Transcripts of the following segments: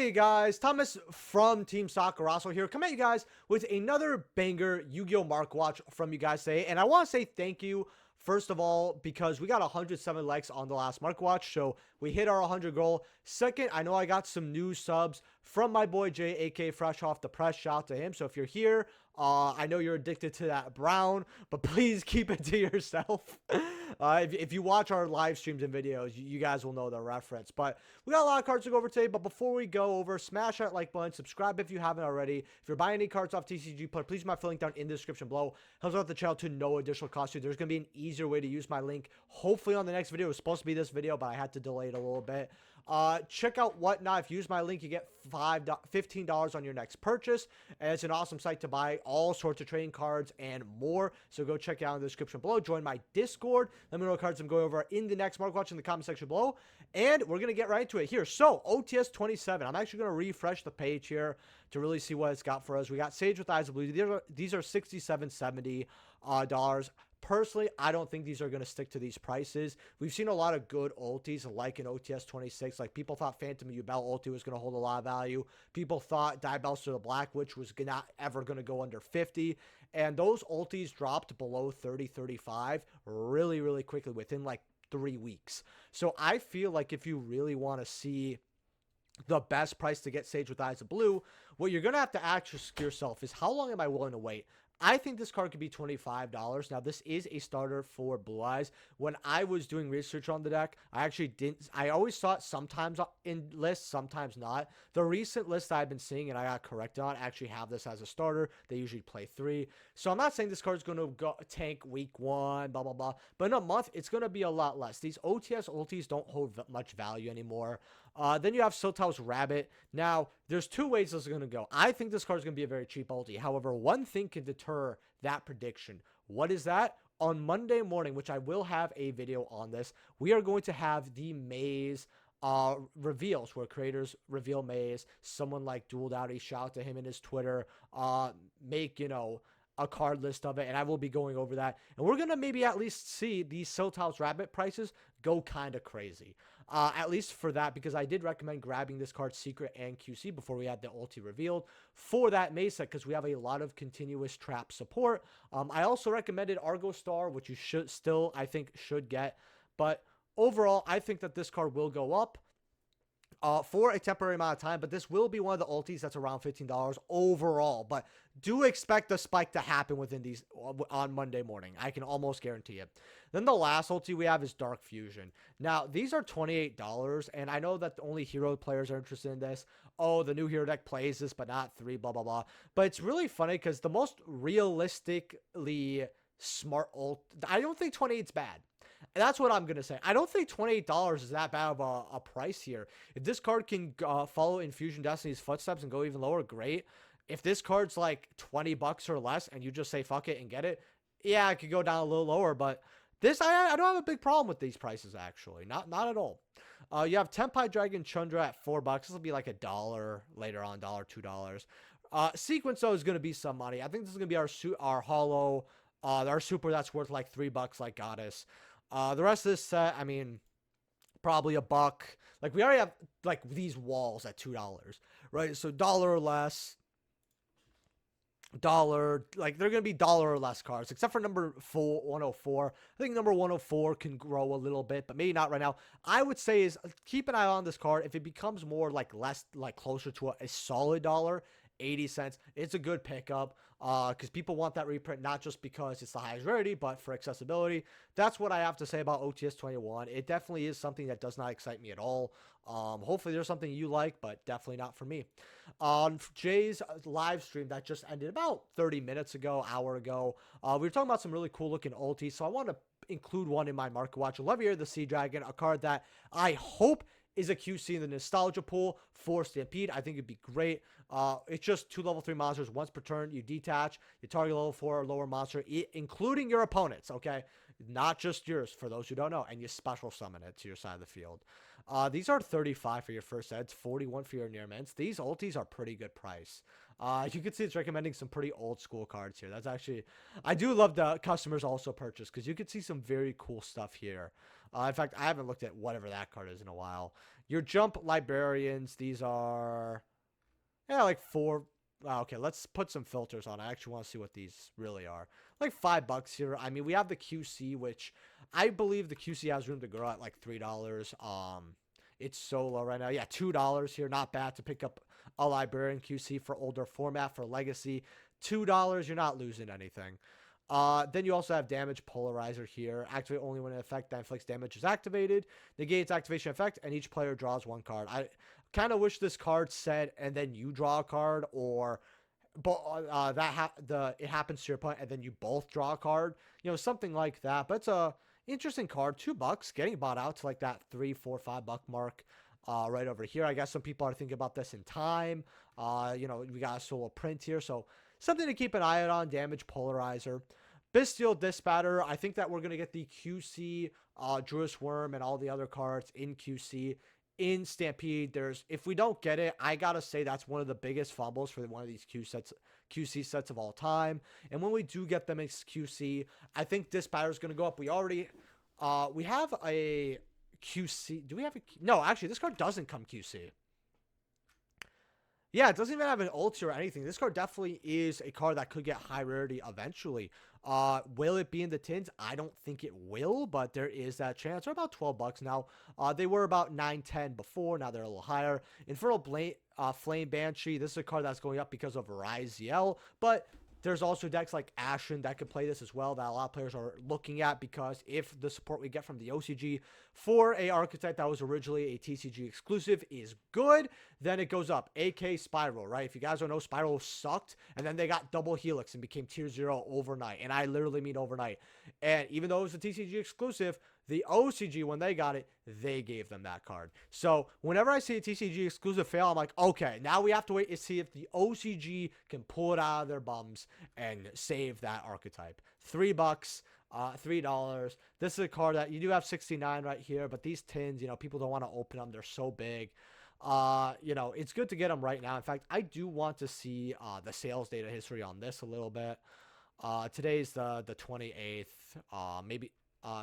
Hey guys, Thomas from Team Sakurazo here, coming at you guys with another banger Yu-Gi-Oh! Mark Watch from you guys today. And I want to say thank you, first of all, because we got 107 likes on the last Mark Watch, so we hit our 100 goal. Second, I know I got some new subs from my boy Jay, aka Fresh Off the Press. Shout out to him. So if you're here, I know you're addicted to that brown, but please keep it to yourself. If you watch our live streams and videos, you guys will know the reference. But we got a lot of cards to go over today. But before we go over, smash that like button, subscribe if you haven't already. If you're buying any cards off TCG Player, please use my link down in the description below. Helps out the channel to no additional cost to you. There's going to be an easier way to use my link. Hopefully on the next video. It was supposed to be this video, but I had to delay it a little bit. Check out Whatnot. If you use my link, you get $15 on your next purchase. And it's an awesome site to buy all sorts of trading cards and more. So go check it out in the description below. Join my Discord. Let me know what cards I'm going over in the next Mark Watch in the comment section below. And we're going to get right into it here. So, OTS 27. I'm actually going to refresh the page here to really see what it's got for us. We got Sage with Eyes of Blue. These are $67.70 dollars. Personally, I don't think these are going to stick to these prices. We've seen a lot of good ultis like in OTS 26. Like people thought Phantom Yubel ulti was going to hold a lot of value. People thought Diabellstar the Black Witch was not ever going to go under 50. And those ultis dropped below 30, 35 really, really quickly within like 3 weeks. So I feel like if you really want to see the best price to get Sage with Eyes of Blue, what you're going to have to ask yourself is, how long am I willing to wait? I think this card could be $25. Now, this is a starter for Blue Eyes. When I was doing research on the deck, I always saw it sometimes in lists, sometimes not. The recent list I've been seeing, and I got corrected on, actually have this as a starter. They usually play 3. So I'm not saying this card is going to tank week 1, blah, blah, blah. But in a month, it's going to be a lot less. These OTS ultis don't hold much value anymore. Then you have Siltau's Rabbit. Now, there's 2 ways this is going to go. I think this card is going to be a very cheap ulti. However, one thing can deter that prediction. What is that? On Monday morning, which I will have a video on this, we are going to have the Maze reveals, where creators reveal Maze. Someone like Dual Dowdy, shout out to him in his Twitter, make, a card list of it, and I will be going over that. And we're going to maybe at least see these Siltau's Rabbit prices go kind of crazy. At least for that, because I did recommend grabbing this card Secret and QC before we had the ulti revealed for that Maze set, because we have a lot of continuous trap support. I also recommended Argo Star, which you should still, I think, should get. But overall, I think that this card will go up for a temporary amount of time, but this will be one of the ultis that's around $15 overall. But do expect a spike to happen within these on Monday morning. I can almost guarantee it. Then the last ulti we have is Dark Fusion. Now, these are $28, and I know that only hero players are interested in this. Oh, the new hero deck plays this, but not 3, blah, blah, blah. But it's really funny because the most realistically smart ult, I don't think 28 is bad. And that's what I'm going to say. I don't think $28 is that bad of a price here. If this card can follow Infusion Destiny's footsteps and go even lower, great. If this card's like $20 or less and you just say fuck it and get it, yeah, it could go down a little lower. But this, I don't have a big problem with these prices, actually. Not at all. You have Tenpai Dragon Chundra at $4. This will be like $1 later on, $1, $2. Sequence, though, is going to be some money. I think this is going to be our holo, our super that's worth like $3 like Goddess. The rest of this set, I mean, probably $1. Like, we already have, like, these walls at $2, right? So, $1 or less, like, they're going to be $1 or less cards, except for number 104. I think number 104 can grow a little bit, but maybe not right now. I would say is keep an eye on this card. If it becomes more, like, less, like, closer to a solid dollar, 80 cents, it's a good pickup, because people want that reprint, not just because it's the highest rarity, but for accessibility. That's what I have to say about OTS 21. It definitely is something that does not excite me at all. Hopefully there's something you like, but definitely not for me. On Jay's live stream that just ended about 30 minutes ago, hour ago, we were talking about some really cool looking ultis, so I want to include one in my market watch. Levier the Sea Dragon, a card that I hope is a QC in the nostalgia pool for Stampede. I think it'd be great. It's just 2 level 3 monsters once per turn. You detach, you target level 4 or lower monster, including your opponents, okay? Not just yours, for those who don't know, and you special summon it to your side of the field. These are $35 for your first sets, $41 for your near mints. These ultis are pretty good price. You can see it's recommending some pretty old school cards here. That's actually, I do love the customers also purchase because you can see some very cool stuff here. In fact, I haven't looked at whatever that card is in a while. Your Jump Librarians, these are, yeah, like four. Okay, let's put some filters on. I actually want to see what these really are. Like $5 here. I mean, we have the QC, which I believe the QC has room to grow at like $3. It's so low right now. Yeah, $2 here. Not bad to pick up a Librarian QC for older format for Legacy. $2, you're not losing anything. Then you also have Damage Polarizer here. Activate only when an effect that inflicts damage is activated. Negates activation effect, and each player draws one card. I kind of wish this card said, and then you draw a card, or but it happens to your opponent, and then you both draw a card. You know, something like that. But it's a interesting card. $2, getting bought out to like that $3, $4, $5 mark. Right over here. I guess some people are thinking about this in time. You know, we got a solo print here, so something to keep an eye out on. Damage Polarizer. Bestial Dispatcher. I think that we're going to get the QC, Druid Worm, and all the other cards in QC. In Stampede, if we don't get it, I got to say that's one of the biggest fumbles for one of these QC sets of all time. And when we do get them in QC, I think Dispatcher is going to go up. We have a QC. Do we have a... No, actually, this card doesn't come QC. Yeah, it doesn't even have an ulti or anything. This card definitely is a card that could get high rarity eventually. Will it be in the tins? I don't think it will, but there is that chance. They're about $12 now. They were about $9-10 before. Now they're a little higher. Infernal Flame Banshee. This is a card that's going up because of Ryziel, but there's also decks like Ashen that could play this as well that a lot of players are looking at, because if the support we get from the OCG for a archetype that was originally a TCG exclusive is good, then it goes up. AK Spiral, right? If you guys don't know, Spiral sucked, and then they got double Helix and became tier 0 overnight, and I literally mean overnight. And even though it was a TCG exclusive, the OCG, when they got it, they gave them that card. So whenever I see a TCG exclusive fail, I'm like, okay, now we have to wait and see if the OCG can pull it out of their bums and save that archetype. $3, $3. This is a card that you do have 69 right here, but these tins, you know, people don't want to open them. They're so big. You know, it's good to get them right now. In fact, I do want to see the sales data history on this a little bit. Today's the 28th. Maybe...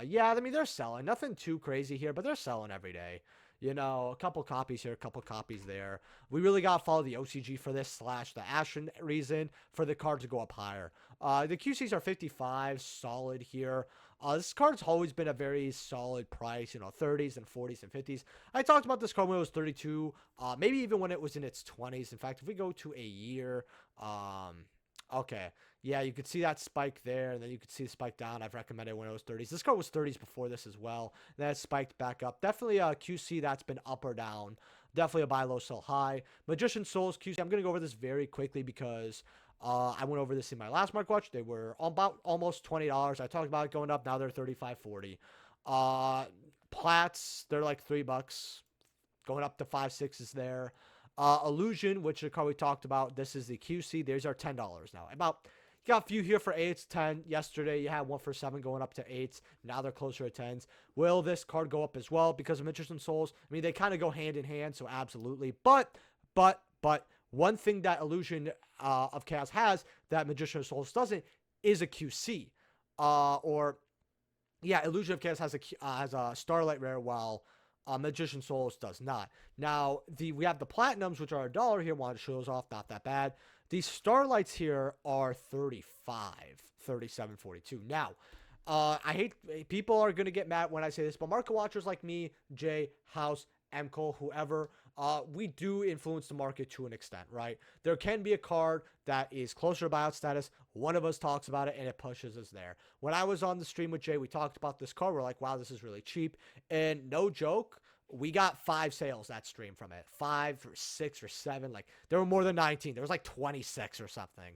yeah, I mean, they're selling. Nothing too crazy here, but they're selling every day. You know, a couple copies here, a couple copies there. We really got to follow the OCG for this / the Ashen reason for the card to go up higher. The QCs are 55, solid here. This card's always been a very solid price, you know, 30s and 40s and 50s. I talked about this card when it was 32, maybe even when it was in its 20s. In fact, if we go to a year, okay. Yeah, you could see that spike there, and then you could see the spike down. I've recommended when it was 30s. This card was 30s before this as well. And then it spiked back up. Definitely a QC that's been up or down. Definitely a buy low, sell high. Magician Souls QC. I'm going to go over this very quickly because I went over this in my last Mark Watch. They were about almost $20. I talked about it going up. Now they're $35.40. Plats, they're like $3. Going up to 5-6 is there. Illusion, which is the card we talked about. This is the QC. These are $10 now. You got a few here for 8s, 10. Yesterday, you had one for 7 going up to 8s. Now they're closer to 10s. Will this card go up as well because of Magician Souls? I mean, they kind of go hand in hand, so absolutely. But, one thing that Illusion of Chaos has that Magician Souls doesn't is a QC. Illusion of Chaos has a Starlight Rare, while Magician Souls does not. Now, we have the Platinums, which are $1 here. Wanted to show those off. Not that bad. These Starlights here are 35, 37.42. Now, I hate people are going to get mad when I say this, but market watchers like me, Jay, House, Cole, whoever, we do influence the market to an extent, right? There can be a card that is closer to buyout status. One of us talks about it and it pushes us there. When I was on the stream with Jay, we talked about this card. We're like, wow, this is really cheap. And no joke, we got 5 sales that stream from it. 5 or 6 or 7. Like, there were more than 19. There was like 26 or something.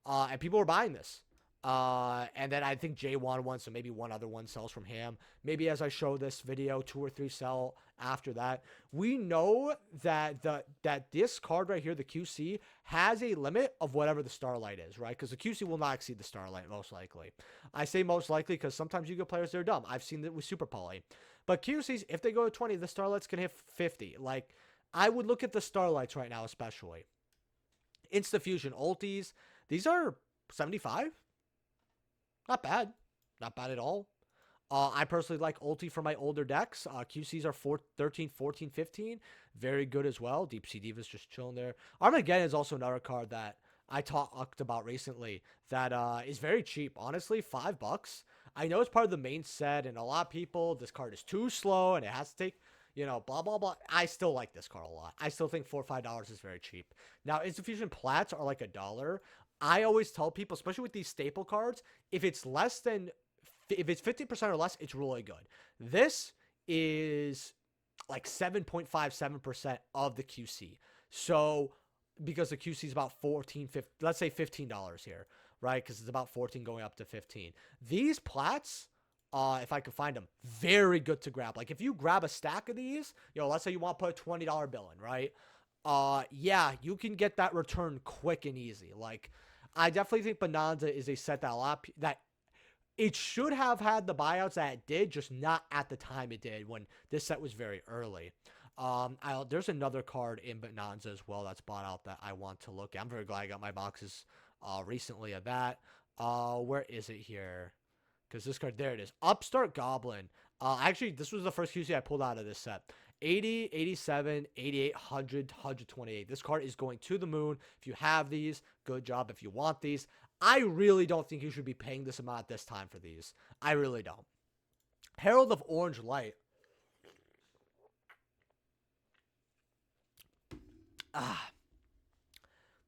And people were buying this. And then I think Jay wanted one, so maybe one other one sells from him. Maybe as I show this video, 2 or 3 sell after that. We know that that this card right here, the QC, has a limit of whatever the Starlight is, right? Because the QC will not exceed the Starlight, most likely. I say most likely because sometimes you get players that are dumb. I've seen that with Super Poly. But QCs, if they go to 20, the Starlights can hit 50. Like, I would look at the Starlights right now, especially. Insta Fusion ultis. These are 75. Not bad. Not bad at all. I personally like ulti for my older decks. QCs are 13, 14, 15. Very good as well. Deep Sea Diva's just chilling there. Armageddon is also another card that I talked about recently that is very cheap. Honestly, $5. I know it's part of the main set, and a lot of people, this card is too slow, and it has to take, blah, blah, blah. I still like this card a lot. I still think $4 or $5 is very cheap. Now, Institution Plats are like $1. I always tell people, especially with these staple cards, if it's 50% or less, it's really good. This is like 7.57% of the QC. So, because the QC is about 14, 15, let's say $15 here, right? Because it's about 14 going up to 15. These plats, if I could find them, very good to grab. Like if you grab a stack of these, let's say you want to put a $20 bill in, right? Yeah, you can get that return quick and easy. Like, I definitely think Bonanza is a set that it should have had the buyouts that it did, just not at the time it did when this set was very early. There's another card in Bonanza as well that's bought out that I want to look at. I'm very glad I got my boxes recently of that. Where is it here? Because this card, there it is. Upstart Goblin. Actually, this was the first QC I pulled out of this set. 80, 87, 88, 100, 128. This card is going to the moon. If you have these, good job. If you want these, I really don't think you should be paying this amount at this time for these. I really don't. Herald of Orange Light.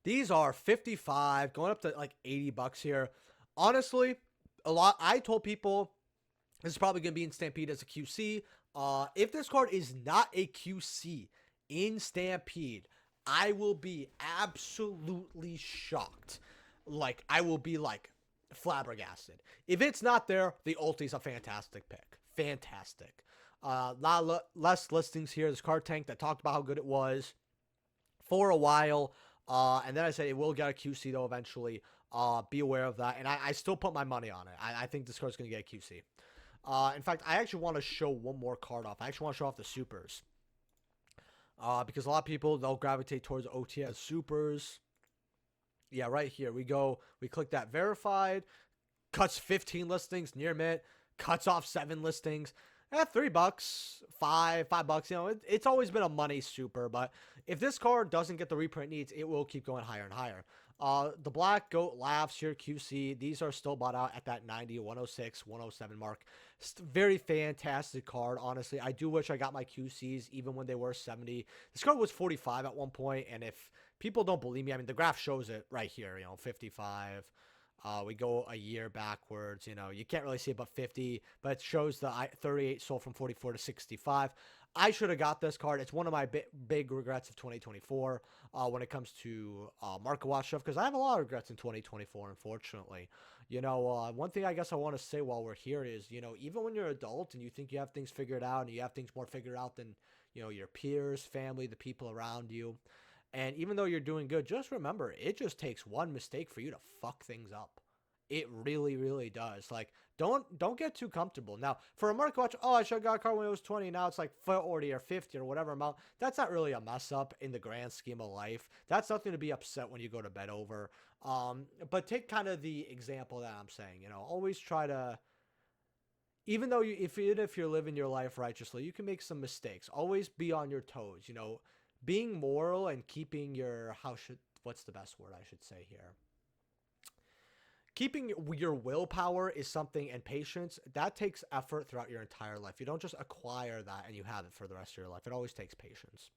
These are 55, going up to like $80 here. Honestly, I told people this is probably going to be in Stampede as a QC. If this card is not a QC in Stampede, I will be absolutely shocked. Like, I will be like flabbergasted. If it's not there, the ulti is a fantastic pick. Fantastic. Less listings here. This card tank that talked about how good it was for a while. And then I said it will get a QC though eventually. Be aware of that. And I still put my money on it. I think this card's going to get a QC. In fact, I actually want to show one more card off. I actually want to show off the supers. Because a lot of people, they'll gravitate towards OTS supers. Yeah, right here we go. We click that verified. Cuts 15 listings near mint. Cuts off 7 listings. $3, $5. It's always been a money super. But if this card doesn't get the reprint needs, it will keep going higher and higher. The Black Goat Laughs here, QC. These are still bought out at that 90, 106, 107 mark. Very fantastic card, honestly. I do wish I got my QCs even when they were 70. This card was 45 at one point, and if people don't believe me, I mean, the graph shows it right here, 55. We go a year backwards, you can't really see it but 50, but it shows the 38 sold from 44 to 65. I should have got this card. It's one of my big regrets of 2024 when it comes to market watch stuff, because I have a lot of regrets in 2024, unfortunately. One thing I guess I want to say while we're here is, even when you're an adult and you think you have things figured out and you have things more figured out than, your peers, family, the people around you, and even though you're doing good, just remember, it just takes one mistake for you to fuck things up. It really, really does. Like, don't get too comfortable. Now, for a market watch, I should have got a card when it was 20. Now it's like 40 or 50 or whatever amount. That's not really a mess up in the grand scheme of life. That's nothing to be upset when you go to bed over. But take kind of the example that I'm saying. Always try to, even though if you're living your life righteously, you can make some mistakes. Always be on your toes. Being moral and keeping your, what's the best word I should say here? Keeping your willpower is something, and patience, that takes effort throughout your entire life. You don't just acquire that and you have it for the rest of your life. It always takes patience.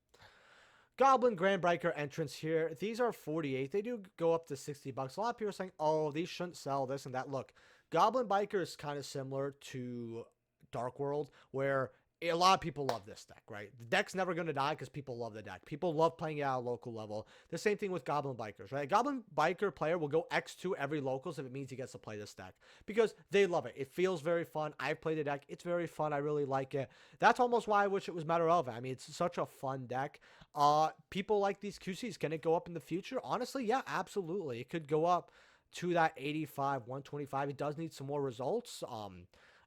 Goblin Grand Biker entrance here. These are 48. They do go up to $60. A lot of people are saying, oh, these shouldn't sell this and that. Look, Goblin Biker is kind of similar to Dark World, where a lot of people love this deck, right? The deck's never going to die because people love the deck. People love playing it at a local level. The same thing with Goblin Bikers, right? A Goblin Biker player will go X2 every locals if it means he gets to play this deck because they love it. It feels very fun. I've played the deck. It's very fun. I really like it. That's almost why I wish it was more relevant. I mean, it's such a fun deck. People like these QCs. Can it go up in the future? Honestly, yeah, absolutely. It could go up to that 85, 125. It does need some more results.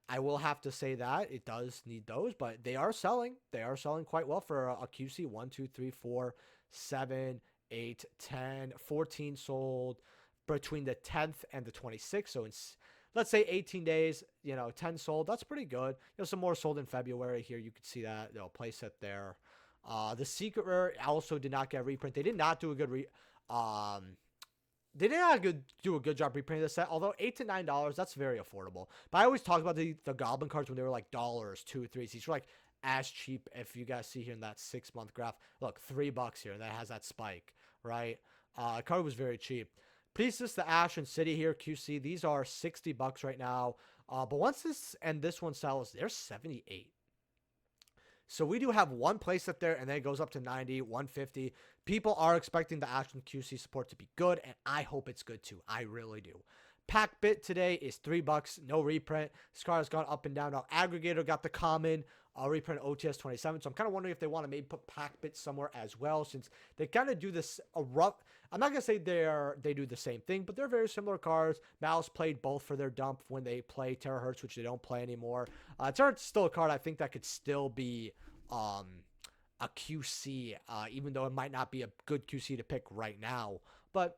I will have to say that it does need those, but they are selling. They are selling quite well for a QC 1, 2, 3, 4, 7, 8, 10, 14 sold between the 10th and the 26th. So in, let's say 18 days, 10 sold. That's pretty good. Some more sold in February here. You could see that, place it there. The Secret Rare also did not get a reprint. They did not do a good they did not do a good job reprinting this set, although $8 to $9, that's very affordable. But I always talk about the Goblin cards when they were like dollars, $2, $3. These were like as cheap. If you guys see here in that 6-month graph, look, $3 here, and that has that spike, right? Card was very cheap. Pieces to Ash and City here, QC. These are $60 right now. But once this one sells, they're 78. So we do have one playset there, and then it goes up to 90, 150. People are expecting the Ash and QC support to be good, and I hope it's good too. I really do. Pack bit today is $3, no reprint. This card has gone up and down. Now, Aggregator got the common reprint OTS 27, so I'm kind of wondering if they want to maybe put pack bit somewhere as well, since they kind of do this a rough. I'm not gonna say they do the same thing, but they're very similar cards. Mouse played both for their dump when they play Terahertz, which they don't play anymore. Terahertz is still a card I think that could still be a QC, even though it might not be a good QC to pick right now. But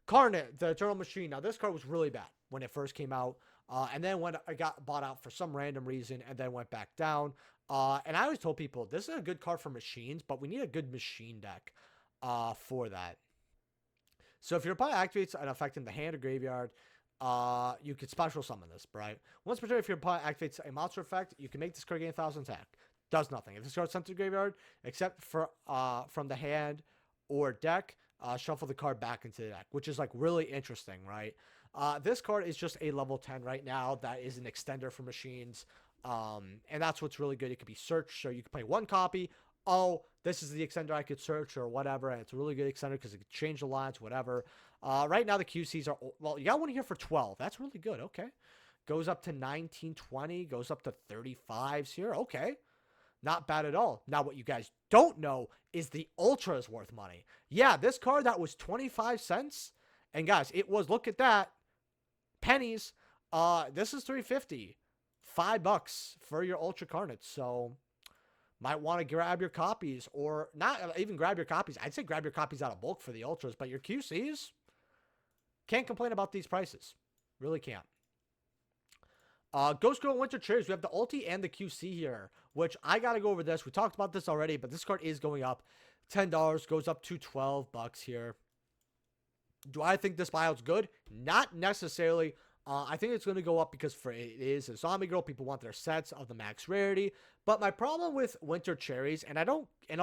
Carnage, the Eternal Machine. Now this card was really bad when it first came out, and then when it got bought out for some random reason, and then went back down. And I always told people this is a good card for machines, but we need a good machine deck for that. So if your opponent activates an effect in the hand or graveyard, you could special summon this, right? Once per turn, if your opponent activates a monster effect, you can make this card gain 1,000 attack. Does nothing. If this card's sent to the graveyard, except for from the hand or deck, shuffle the card back into the deck, which is like really interesting, right? This card is just a level 10 right now. That is an extender for machines, and that's what's really good. It could be searched, so you can play one copy. Oh, this is the extender I could search or whatever, and it's a really good extender because it could change the lines, whatever. Right now the QCs are, well, you got one here for 12. That's really good. Okay, goes up to 19, 20, goes up to 35s here. Okay. Not bad at all. Now, what you guys don't know is the Ultra is worth money. Yeah, this card that was 25 cents. And guys, it was, look at that. Pennies. This is $3.50. $5 for your Ultra Carnage. So, might want to grab your copies. Or not even grab your copies. I'd say grab your copies out of bulk for the Ultras. But your QCs, can't complain about these prices. Really can't. Ghost Girl Winter Cherries. We have the ulti and the QC here, which I got to go over this. We talked about this already, but this card is going up. $10 goes up to $12 here. Do I think this buyout's good? Not necessarily. I think it's going to go up because it is a zombie girl. People want their sets of the max rarity. But my problem with Winter Cherries, and a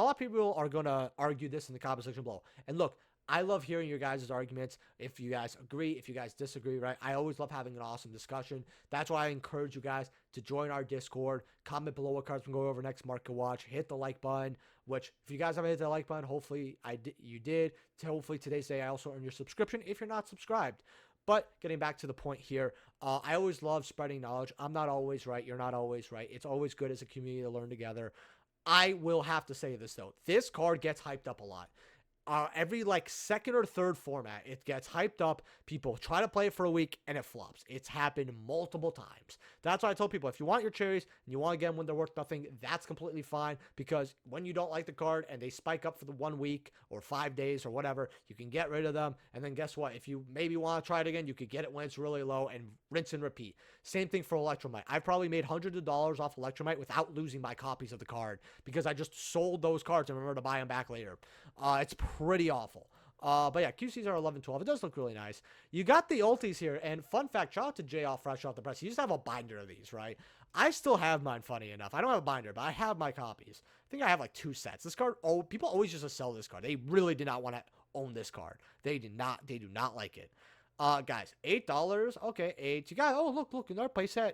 lot of people are going to argue this in the comment section below. And look, I love hearing your guys' arguments. If you guys agree, if you guys disagree, right? I always love having an awesome discussion. That's why I encourage you guys to join our Discord. Comment below what cards we can go over next Market Watch. Hit the like button, which if you guys haven't hit the like button, hopefully you did. Hopefully today's day I also earn your subscription if you're not subscribed. But getting back to the point here, I always love spreading knowledge. I'm not always right. You're not always right. It's always good as a community to learn together. I will have to say this, though. This card gets hyped up a lot. Every second or third format, it gets hyped up. People try to play it for a week and it flops. It's happened multiple times. That's why I told people, if you want your cherries and you want to get them when they're worth nothing, that's completely fine, because when you don't like the card and they spike up for the 1 week or 5 days or whatever, you can get rid of them. And then guess what? If you maybe want to try it again, you could get it when it's really low and rinse and repeat. Same thing for Electromite. I've probably made hundreds of dollars off Electromite without losing my copies of the card because I just sold those cards and remember to buy them back later. It's pretty awful. But yeah, QCs are 11, 12. It does look really nice. You got the ultis here, and fun fact, shout out to Jay off fresh off the press. He used to have a binder of these, right? I still have mine, funny enough. I don't have a binder, but I have my copies. I think I have 2 sets. This card, people always used to sell this card. They really did not want to own this card. They do not like it. Guys, $8. Okay, 8. You got, look, another playset.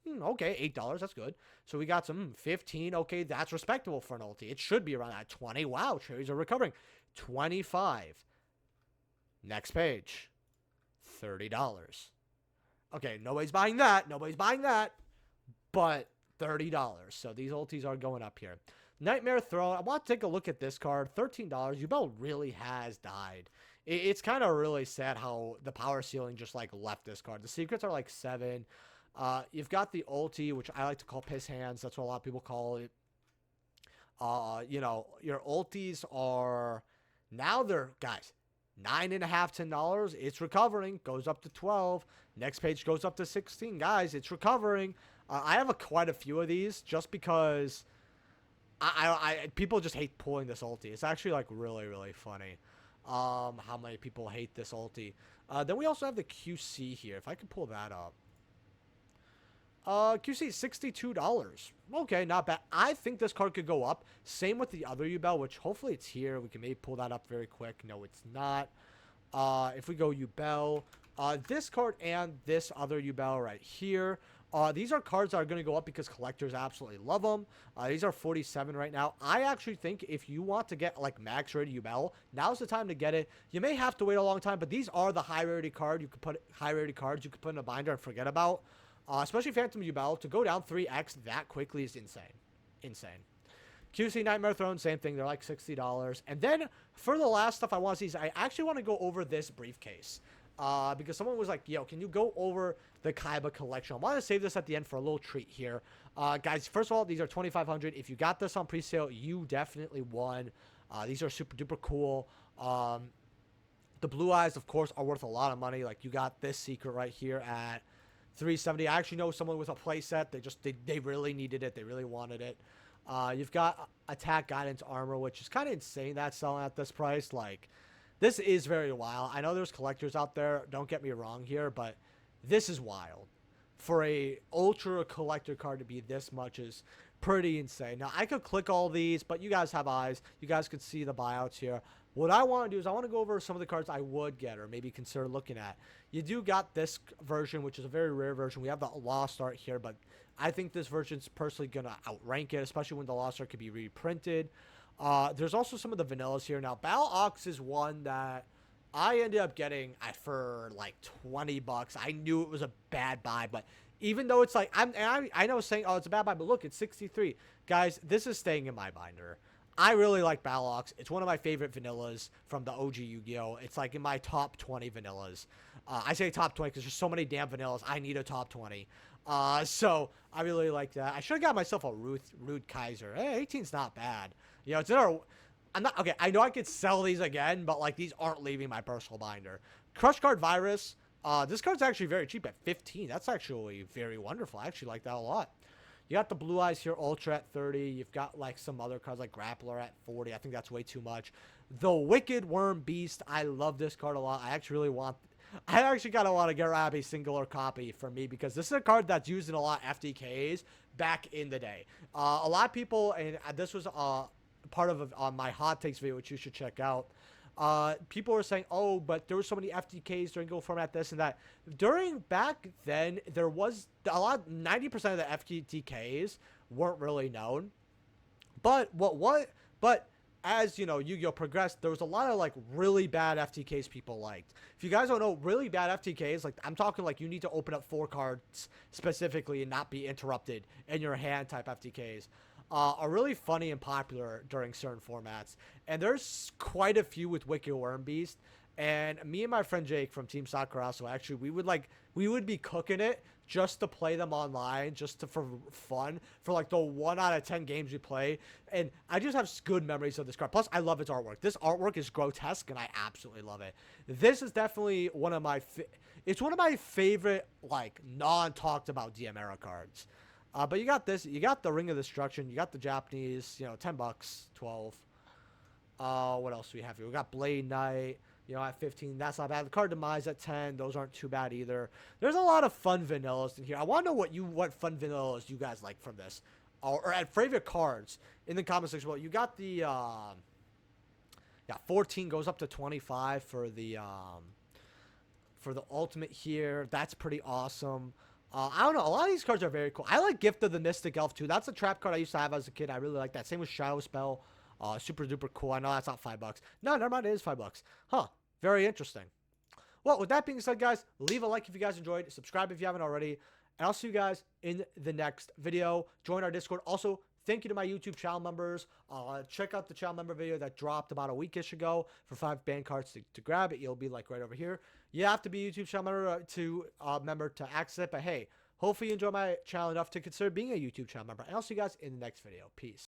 Okay, $8. That's good. So we got some 15. Okay, that's respectable for an ulti. It should be around that 20. Wow, cherries are recovering. 25. Next page. $30. Okay, nobody's buying that. But $30. So these ultis are going up here. Nightmare Throne. I want to take a look at this card. $13. Yubel really has died. It's kind of really sad how the power ceiling just left this card. The secrets are 7. You've got the ulti, which I like to call piss hands. That's what a lot of people call it. Your ultis are Now they're, guys, $9.50, $10. It's recovering. Goes up to 12. Next page goes up to 16. Guys, it's recovering. I have quite a few of these just because people just hate pulling this ulti. It's actually like really, really funny. How many people hate this ulti. Then we also have the QC here. If I could pull that up. QC $62. Okay, not bad. I think this card could go up. Same with the other Yubel, which hopefully it's here. We can maybe pull that up very quick. No, it's not. If we go Yubel, this card and this other Yubel right here. These are cards that are going to go up because collectors absolutely love them. These are 47 right now. I actually think if you want to get like max rarity Yubel, now's the time to get it. You may have to wait a long time, but these are the high rarity cards you could put in a binder and forget about. Especially Phantom Yubel, to go down 3x that quickly is insane. Insane. QC Nightmare Throne, same thing. They're like $60. And then for the last stuff I want to see is I actually want to go over this briefcase. Because someone was like, yo, can you go over the Kaiba Collection? I want to save this at the end for a little treat here. Guys, first of all, these are $2,500. If you got this on presale, you definitely won. These are super duper cool. The blue eyes, of course, are worth a lot of money. Like, you got this secret right here at $370. I actually know someone with a playset. They really needed it. They really wanted it. You've got attack guidance armor, which is kind of insane that's selling at this price. Like, this is very wild. I know there's collectors out there. Don't get me wrong here, but this is wild. For a ultra collector card to be this much is pretty insane. Now, I could click all these, but you guys have eyes. You guys could see the buyouts here. What I want to do is I want to go over some of the cards I would get or maybe consider looking at. You do got this version, which is a very rare version. We have the Lost Art here, but I think this version's personally going to outrank it, especially when the Lost Art could be reprinted. There's also some of the vanillas here. Now, Battle Ox is one that I ended up getting for like $20. I knew it was a bad buy, but even though it's like, I know saying, oh, it's a bad buy, but look, it's 63. Guys, this is staying in my binder. I really like Battle Ox. It's one of my favorite vanillas from the OG Yu-Gi-Oh! It's like in my top 20 vanillas. I say top 20 because there's so many damn vanillas. I need a top 20. So I really like that. I should have got myself a Rude Kaiser. Hey, 18's not bad. You know, it's in our... I'm not... Okay, I know I could sell these again, but like these aren't leaving my personal binder. Crush Card Virus. This card's actually very cheap at 15. That's actually very wonderful. I actually like that a lot. You got the Blue Eyes here, Ultra at 30. You've got like some other cards like Grappler at 40. I think that's way too much. The Wicked Worm Beast. I love this card a lot. I actually kind of want to get a singular copy for me because this is a card that's used in a lot of FTKs back in the day. A lot of people, and this was part of my hot takes video, which you should check out. People were saying, oh, but there were so many FTKs during Go Format, this and that. Back then, there was 90% of the FTKs weren't really known. But as, you know, Yu-Gi-Oh! Progressed, there was a lot of, like, really bad FTKs people liked. If you guys don't know, really bad FTKs, like, I'm talking, like, you need to open up 4 cards specifically and not be interrupted in your hand type FTKs. Are really funny and popular during certain formats. And there's quite a few with Wicked Worm Beast. And me and my friend Jake from Team Sakurazo, actually, we would be cooking it just to play them online, for fun, for like the 1 out of 10 games we play. And I just have good memories of this card. Plus, I love its artwork. This artwork is grotesque, and I absolutely love it. This is definitely one of my favorite, like, non-talked about DM era cards. But you got this. You got the Ring of Destruction. You got the Japanese, you know, $10, 12. What else do we have here? We got Blade Knight, you know, at 15. That's not bad. The Card Demise at 10. Those aren't too bad either. There's a lot of fun vanillas in here. I want to know what fun vanillas you guys like from this. Or at favorite cards in the comment section. Well, you got the, 14 goes up to 25 for the ultimate here. That's pretty awesome. I don't know. A lot of these cards are very cool. I like Gift of the Mystic Elf, too. That's a trap card I used to have as a kid. I really like that. Same with Shadow Spell. Super duper cool. I know that's not $5. No, never mind. It is $5. Huh. Very interesting. Well, with that being said, guys, leave a like if you guys enjoyed. Subscribe if you haven't already. And I'll see you guys in the next video. Join our Discord. Also, thank you to my YouTube channel members. Check out the channel member video that dropped about a weekish ago for 5 band cards to grab it. You'll be like right over here. You have to be a YouTube channel member to access it. But hey, hopefully you enjoy my channel enough to consider being a YouTube channel member. And I'll see you guys in the next video. Peace.